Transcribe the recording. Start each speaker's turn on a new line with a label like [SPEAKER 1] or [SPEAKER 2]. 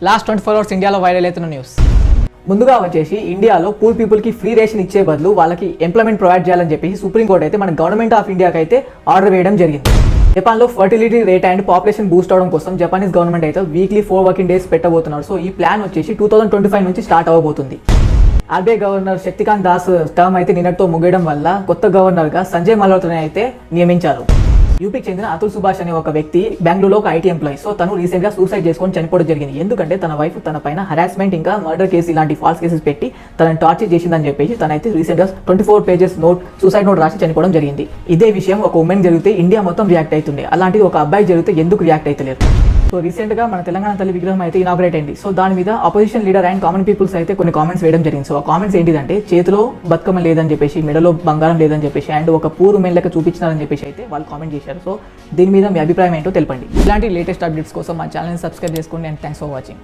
[SPEAKER 1] Last 24 hours ఇండియాలో viral అవుతున్న news. ముందుగా వచ్చేసి ఇండియాలో పూర్ పీపుల్కి ఫ్రీ రేషన్ ఇచ్చే బదులు వాళ్ళకి ఎంప్లాయ్మెంట్ ప్రొవైడ్ చేయాలని చెప్పేసి సుప్రీంకోర్టు అయితే మన గవర్నమెంట్ ఆఫ్ ఇండియాకి అయితే ఆర్డర్ వేయడం జరిగింది. జపాన్లో fertility rate and population boost అవడం కోసం జపానీస్ గవర్నమెంట్ అయితే వీక్లీ 4 వర్కింగ్ డేస్ పెట్టబోతున్నారు. సో ఈ ప్లాన్ వచ్చేసి 2025 నుంచి స్టార్ట్ అవ్వబోతుంది. RBI governor Shaktikanta Das term అయితే నిన్నటితో ముగియడం వల్ల కొత్త గవర్నర్గా సంజయ్ మల్హోత్రాని అయితే నియమించారు. యూపీకి చెందిన అతుల్ సుభాష్ అనే ఒక వ్యక్తి బెంగళూరులో ఒక ఐటీ ఎంప్లాయీ. సో తను రీసెంట్గా సూసైడ్ చేసుకొని చనిపోవడం జరిగింది. ఎందుకంటే తన వైఫ్ తన పైన హరాస్మెంట్ ఇంకా మర్డర్ కేసు ఇలాంటి ఫాల్స్ కేసెస్ పెట్టి తనని టార్చర్ చేసిందని చెప్పేసి తనైతే రీసెంట్గా 24 పేజెస్ సూసైడ్ నోట్ రాసి చనిపోవడం జరిగింది. ఇదే విషయం ఒక ఉమెన్ జరిగితే ఇండియా మొత్తం రియాక్ట్ అవుతుంది. అలాంటిది ఒక అబ్బాయి జరిగితే ఎందుకు రియాక్ట్ అవుతలేరు? సో రీసెంట్గా మన తెలంగాణ తల్లి విగ్రహం అయితే ఇనాగ్రేట్ అయింది. సో దాని మీద opposition leader and common peoples అయితే కొన్ని కామెంట్స్ వేయడం జరిగింది. సో ఆ కామెంట్స్ ఏంటిదంటే చేతిలో బతుకమ్మ లేదని చెప్పేసి, మెడలో బంగారం లేదని చెప్పేసి అండ్ ఒక పూర్ ఉమెన్ లెక్క చూపించినారని చెప్పేసి అయితే వాళ్ళు కామెంట్ చేశారు. సో దీని మీద మీ అభిప్రాయం ఏంటో తెలపండి. ఇలాంటి లేటెస్ట్ అప్డేట్స్ కోసం మా ఛానల్ని సబ్స్క్రైబ్ చేసుకోండి అండ్ థ్యాంక్స్ ఫర్ వాచింగ్.